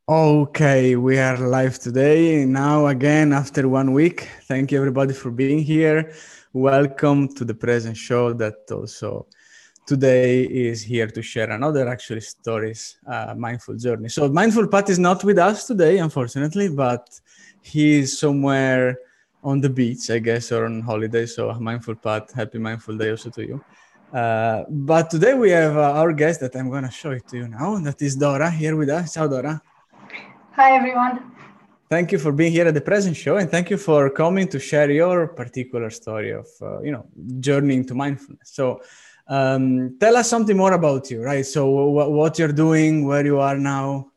Okay, we are live today. Now, again, after 1 week. Thank you, everybody, for being here. Welcome to the present show that also today is here to share another actually stories, mindful journey. So, Mindful Pat is not with us today, unfortunately, but he is somewhere on the beach, I guess, or on holiday. So, Mindful Pat, happy Mindful Day also to you. But today we have our guest that I'm going to show it to you now. That is Dora here with us. Ciao, Dora. Hi, everyone. Thank you for being here at the present show, and thank you for coming to share your particular story of, journey into mindfulness. So, tell us something more about you, right? So, what you're doing, where you are now.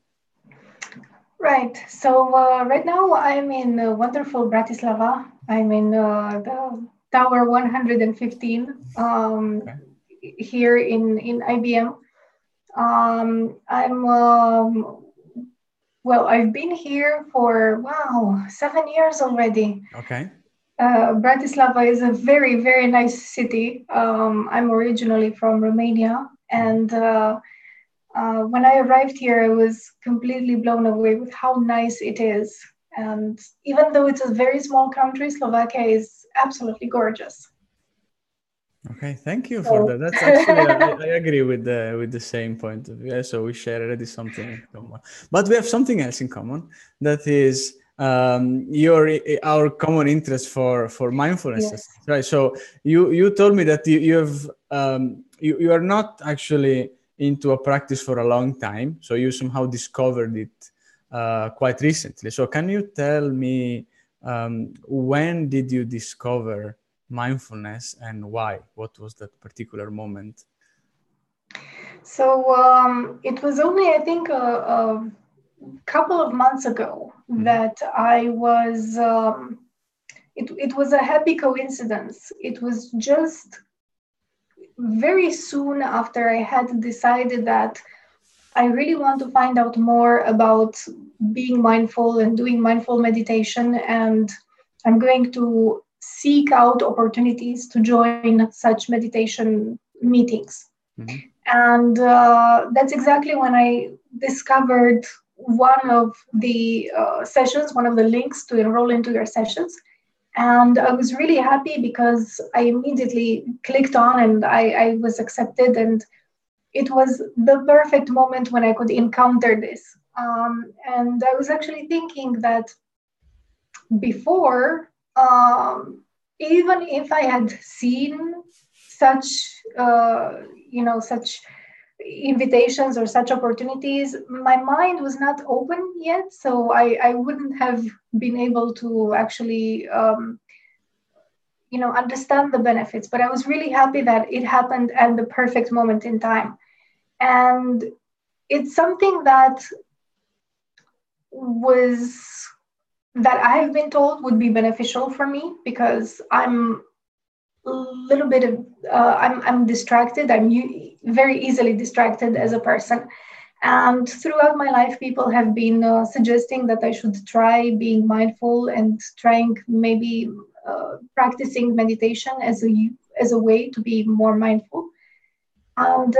Right. So right now I'm in wonderful Bratislava. I'm in the Tower 115 Okay. here in IBM. I'm well. I've been here for 7 years already. Okay. Bratislava is a very, very nice city. I'm originally from Romania, and when I arrived here, I was completely blown away with how nice it is. And even though it's a very small country, Slovakia is absolutely gorgeous. Okay, thank you for So, that. That's actually I agree with the same point of view. Yeah, so we share already something in common, but we have something else in common. That is your our common interest for mindfulness, yes. right? So you told me that you have you are not actually into a practice for a long time, so you somehow discovered it quite recently. So can you tell me when did you discover mindfulness and why? What was that particular moment? So it was only, I think, a couple of months ago Mhm. that I was. It was a happy coincidence. It was just very soon after I had decided that I really want to find out more about being mindful and doing mindful meditation. And I'm going to seek out opportunities to join such meditation meetings. Mhm. And that's exactly when I discovered one of the sessions, one of the links to enroll into your sessions. And I was really happy because I immediately clicked on and I was accepted. And it was the perfect moment when I could encounter this. And I was actually thinking that before, even if I had seen such, such invitations or such opportunities, my mind was not open yet. So I wouldn't have been able to actually, understand the benefits. But I was really happy that it happened at the perfect moment in time. And it's something was that I've been told would be beneficial for me because I'm a little bit of I'm distracted. Very easily distracted as a person, and throughout my life, people have been suggesting that I should try being mindful and trying maybe practicing meditation as a way to be more mindful. And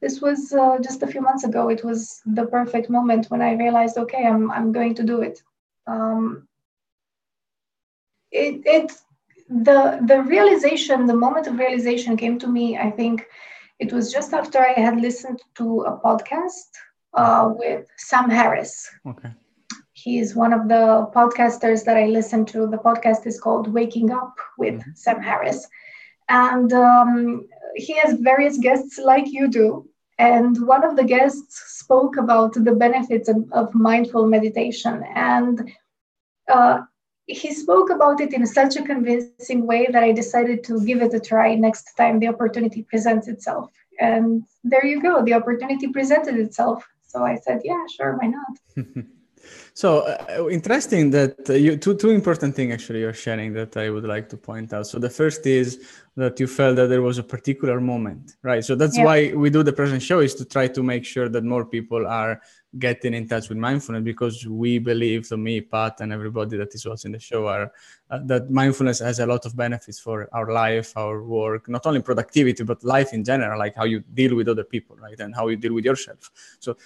this was just a few months ago. It was the perfect moment when I realized, okay, I'm going to do it. Um, it the realization, the moment of realization came to me. I think it was just after I had listened to a podcast with Sam Harris. Okay. He is one of the podcasters that I listen to. The podcast is called Waking Up with Mhm. Sam Harris. And he has various guests like you do. And one of the guests spoke about the benefits of mindful meditation. And uh, he spoke about it in such a convincing way that I decided to give it a try next time the opportunity presents itself. And there you go, the opportunity presented itself. So I said, yeah, sure, why not? So interesting that you two important things actually you're sharing that I would like to point out. So the first is that you felt that there was a particular moment, right? So that's Yeah. why we do the present show, is to try to make sure that more people are getting in touch with mindfulness, because we believe, so me, Pat, and everybody that is watching the show, are that mindfulness has a lot of benefits for our life, our work, not only productivity but life in general, like how you deal with other people, right, and how you deal with yourself. So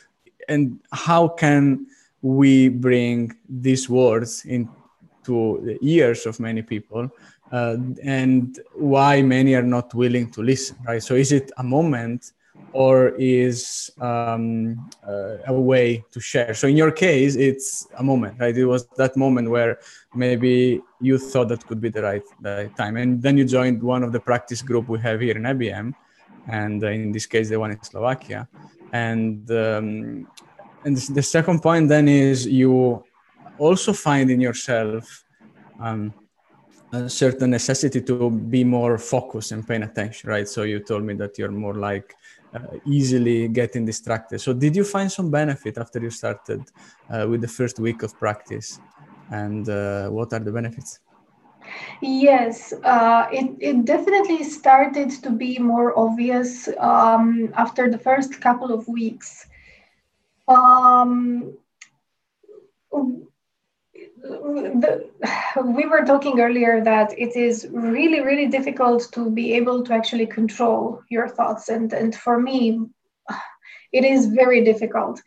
and how can we bring these words into the ears of many people, and why many are not willing to listen, right? So is it a moment, or is a way to share? So in your case, it's a moment, right? It was that moment where maybe you thought that could be the right time, and then you joined one of the practice group we have here in IBM, and in this case, the one in Slovakia, and the second point then is you also find in yourself a certain necessity to be more focused and paying attention, right? So you told me that you're more like easily getting distracted. So did you find some benefit after you started with the first week of practice? And what are the benefits? Yes, it definitely started to be more obvious after the first couple of weeks. Um, we were talking earlier that it is really, really difficult to be able to actually control your thoughts. And for me, it is very difficult.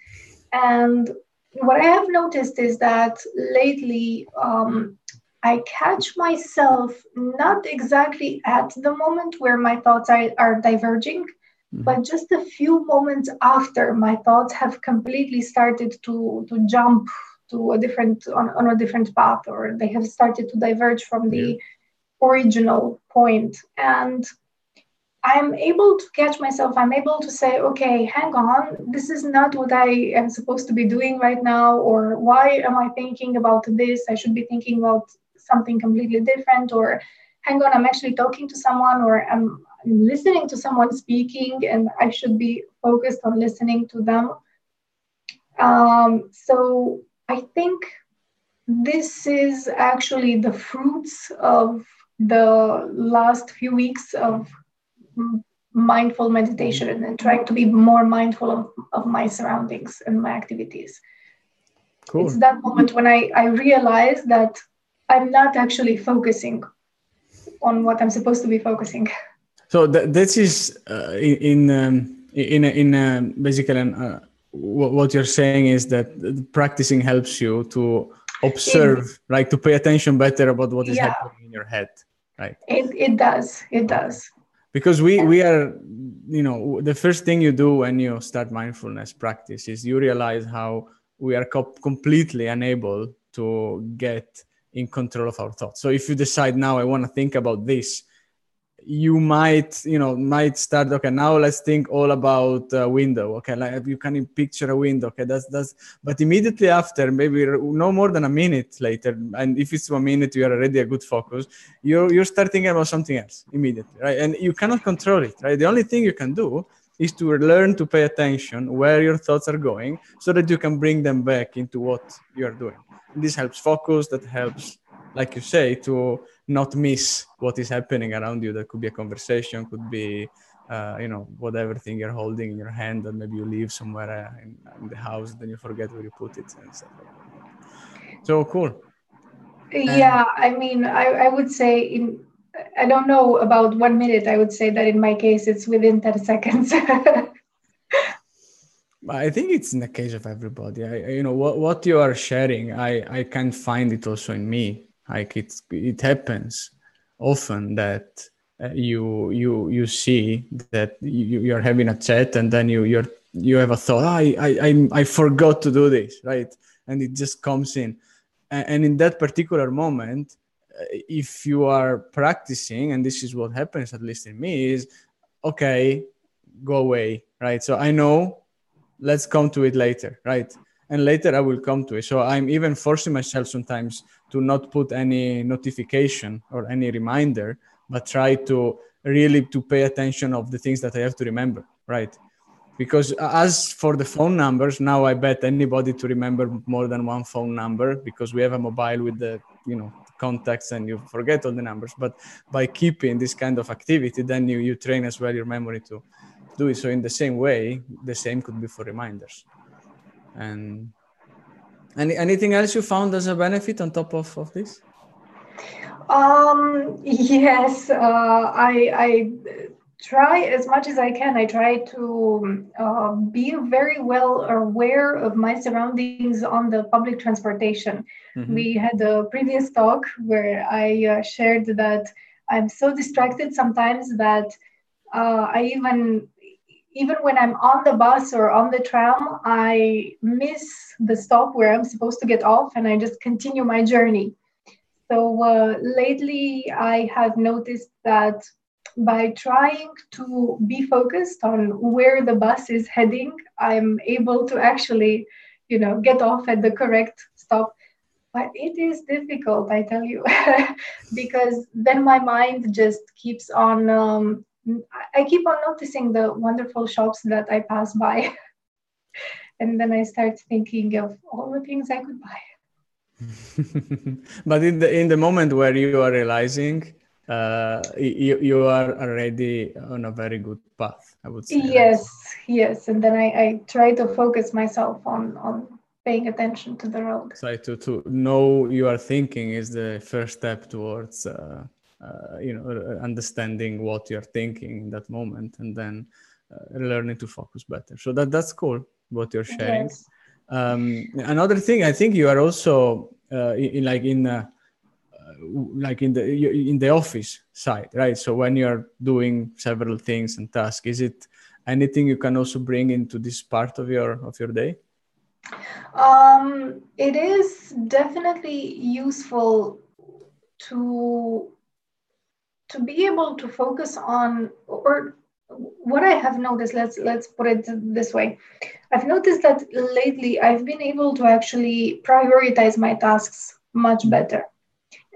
And what I have noticed is that lately, I catch myself not exactly at the moment where my thoughts are diverging, but just a few moments after my thoughts have completely started to jump to a different on a different path, or they have started to diverge from the original point. And I'm able to catch myself. I'm able to say, okay, hang on, this is not what I am supposed to be doing right now, or why am I thinking about this? I should be thinking about something completely different, or hang on, I'm actually talking to someone, or I'm listening to someone speaking, and I should be focused on listening to them. So I think this is actually the fruits of the last few weeks of mindful meditation and trying to be more mindful of my surroundings and my activities. Cool. It's that moment when I realize that I'm not actually focusing on what I'm supposed to be focusing. So this is basically what you're saying is that practicing helps you to observe, right? To pay attention better about what is happening in your head, right? It does. Because we are, the first thing you do when you start mindfulness practice is you realize how we are completely unable to get in control of our thoughts. So if you decide now I want to think about this, you might start, okay, now let's think all about a window. Okay, like you can picture a window. Okay, that's but immediately after, maybe no more than a minute later, and if it's 1 minute you are already a good focus, you're start thinking about something else immediately, right? And you cannot control it, right? The only thing you can do is to learn to pay attention where your thoughts are going, so that you can bring them back into what you are doing. And this helps focus. That helps, like you say, to not miss what is happening around you. That could be a conversation, could be, whatever thing you're holding in your hand that maybe you leave somewhere in the house, then you forget where you put it and stuff like that. So cool. Yeah, I mean, I would say I don't know about 1 minute. I would say that in my case, it's within 30 seconds. I think it's in the case of everybody. What you are sharing, I can find it also in me. Like it happens often that you see that you're having a chat, and then you have a thought. I forgot to do this, right? And it just comes in, and in that particular moment, if you are practicing, and this is what happens, at least in me, is okay, go away, right? So I know, let's come to it later, right? And later I will come to it. So I'm even forcing myself sometimes to not put any notification or any reminder, but try to really to pay attention of the things that I have to remember, right? Because as for the phone numbers, now I bet anybody to remember more than one phone number, because we have a mobile with the contacts, and you forget all the numbers. But by keeping this kind of activity, then you train as well your memory to do it. So in the same way, the same could be for reminders. And anything else you found as a benefit on top of this? Yes, I try as much as I can. I try to be very well aware of my surroundings on the public transportation. Mm-hmm. We had a previous talk where I shared that I'm so distracted sometimes that I even when I'm on the bus or on the tram, I miss the stop where I'm supposed to get off, and I just continue my journey. So lately, I have noticed that by trying to be focused on where the bus is heading, I'm able to actually, get off at the correct stop. But it is difficult, I tell you, because then my mind just keeps on. I keep on noticing the wonderful shops that I pass by, and then I start thinking of all the things I could buy. But in the moment where you are realizing, you are already on a very good path, I would say, right? Yes, yes. And then I try to focus myself on paying attention to the road. So to know you are thinking is the first step towards understanding what you're thinking in that moment, and then learning to focus better. So that's cool what you're sharing. Yes. Another thing, I think you are also like in the office side, right? So when you're doing several things and tasks, is it anything you can also bring into this part of your day? It is definitely useful to to be able to focus on, or what I have noticed, let's put it this way. I've noticed that lately I've been able to actually prioritize my tasks much better.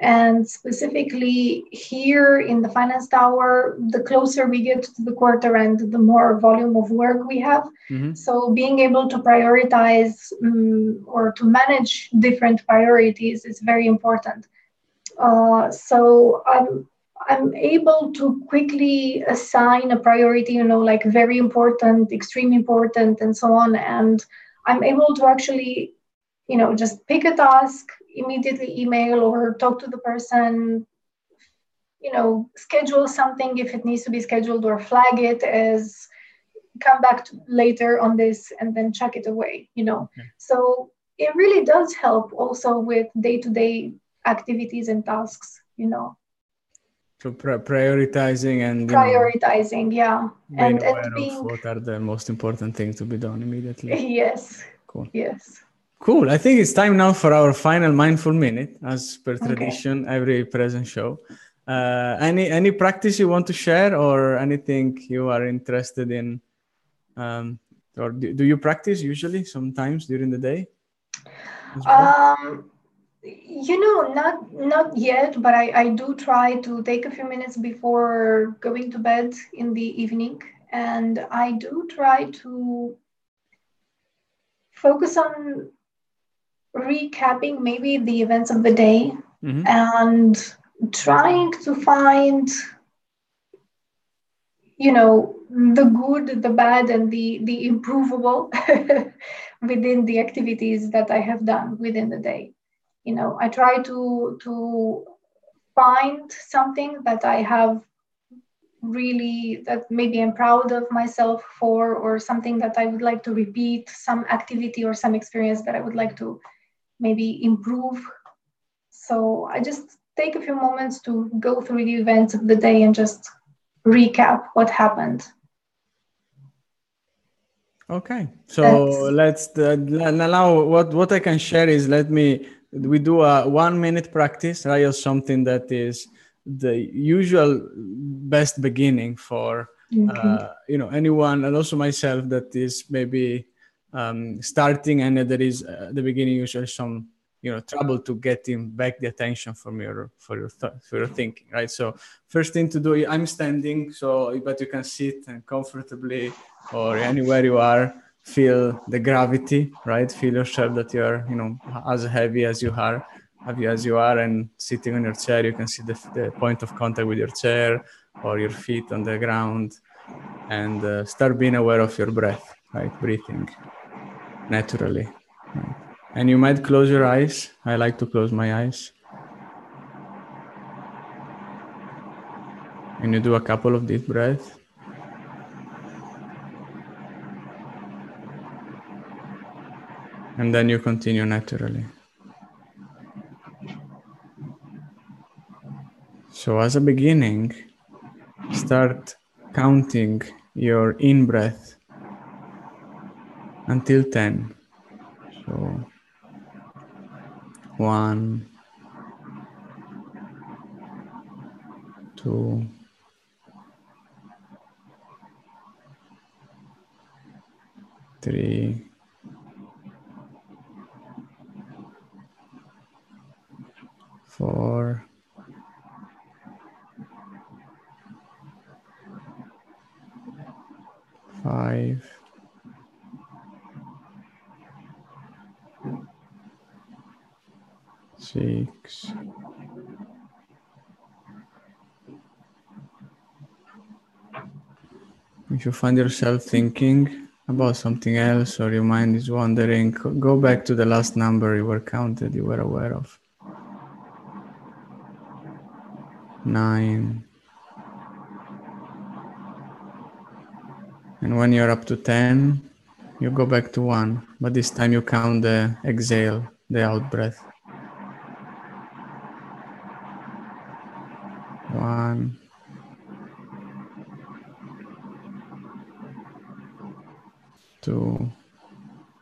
And specifically here in the finance tower, the closer we get to the quarter end, the more volume of work we have. Mm-hmm. So being able to prioritize or to manage different priorities is very important. So I'm able to quickly assign a priority, like very important, extreme important, and so on. And I'm able to actually, just pick a task, immediately email or talk to the person, schedule something if it needs to be scheduled, or flag it as come back to later on this and then chuck it away. Okay. So it really does help also with day-to-day activities and tasks. So prioritizing and Prioritizing, yeah. being And aware of being what are the most important things to be done immediately. yes. Cool. Yes. Cool. I think it's time now for our final mindful minute, as per Okay. tradition, every present show. Any practice you want to share, or anything you are interested in? Or do you practice usually sometimes during the day as well? Not yet, but I do try to take a few minutes before going to bed in the evening, and I do try to focus on recapping maybe the events of the day, Mm-hmm. and trying to find, the good, the bad, and the improvable within the activities that I have done within the day. I try to find something that I have really, that maybe I'm proud of myself for, or something that I would like to repeat, some activity or some experience that I would like to maybe improve. So I just take a few moments to go through the events of the day and just recap what happened. Okay, so That's let's now what I can share is we do a 1 minute practice, right? Of something that is the usual best beginning for okay. anyone, and also myself, that is maybe starting, and there is at the beginning usually some trouble to getting back the attention from your thinking, right? So first thing to do, I'm standing, so but you can sit and comfortably, or anywhere you are, feel the gravity, right? Feel yourself that you're as heavy as you are, and sitting on your chair, you can see the point of contact with your chair or your feet on the ground, and start being aware of your breath, right? Breathing naturally, right? And you might close your eyes. I like to close my eyes, and you do a couple of deep breaths. And then you continue naturally. So as a beginning, start counting your in-breath until 10. So 1, 2, 3, 4, 5, 6, 'If you find yourself thinking about something else or your mind is wandering, go back to the last number you were counted, you were aware of. 9. And when you're up to 10, you go back to 1, but this time you count the exhale, the out breath. 1, 2,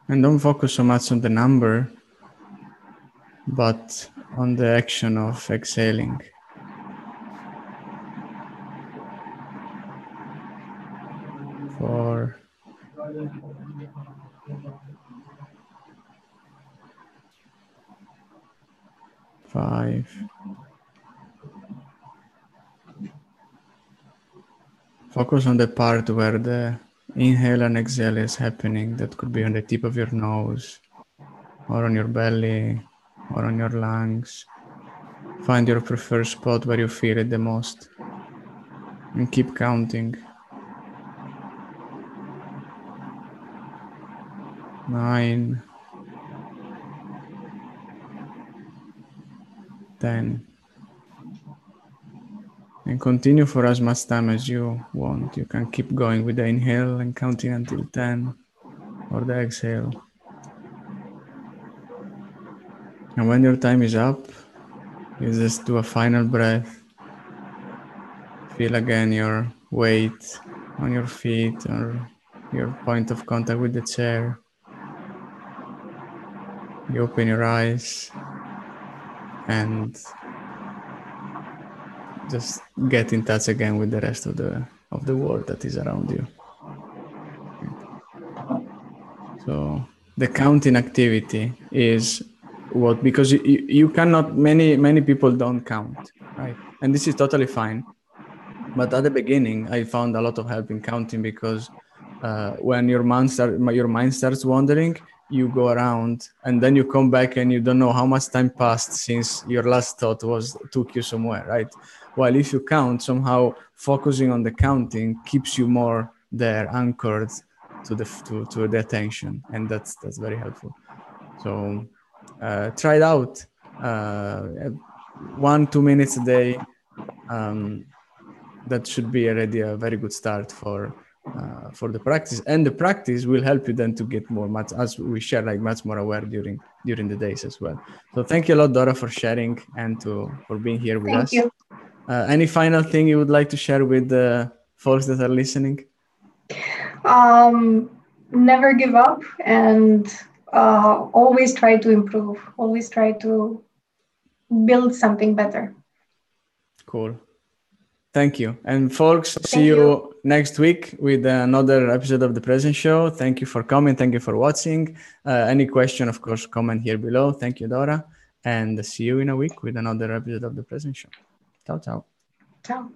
and don't focus so much on the number, but on the action of exhaling. 4, 5. Focus on the part where the inhale and exhale is happening. That could be on the tip of your nose, or on your belly, or on your lungs. Find your preferred spot where you feel it the most. And keep counting. 9, 10. And continue for as much time as you want. You can keep going with the inhale and counting until 10, or the exhale. And when your time is up, you just do a final breath. Feel again your weight on your feet or your point of contact with the chair. You open your eyes and just get in touch again with the rest of the world that is around you. So the counting activity is what, because you cannot, many people don't count, right? And this is totally fine. But at the beginning, I found a lot of help in counting, because when your mind starts wandering, you go around and then you come back and you don't know how much time passed since your last thought took you somewhere, right? While if you count, somehow focusing on the counting keeps you more there, anchored to the attention, and that's very helpful. So try it out. 1-2 minutes a day. That should be already a very good start for the practice, and the practice will help you then to get much as we share, like much more aware during the days as well. So thank you a lot, Dora, for sharing and for being here with us. Thank you. Any final thing you would like to share with the folks that are listening? Never give up, and always try to improve. Always try to build something better. Cool. Thank you. And folks, see you next week with another episode of The Present Show. Thank you for coming. Thank you for watching. Any question, of course, comment here below. Thank you, Dora. And see you in a week with another episode of The Present Show. Ciao, ciao. Ciao.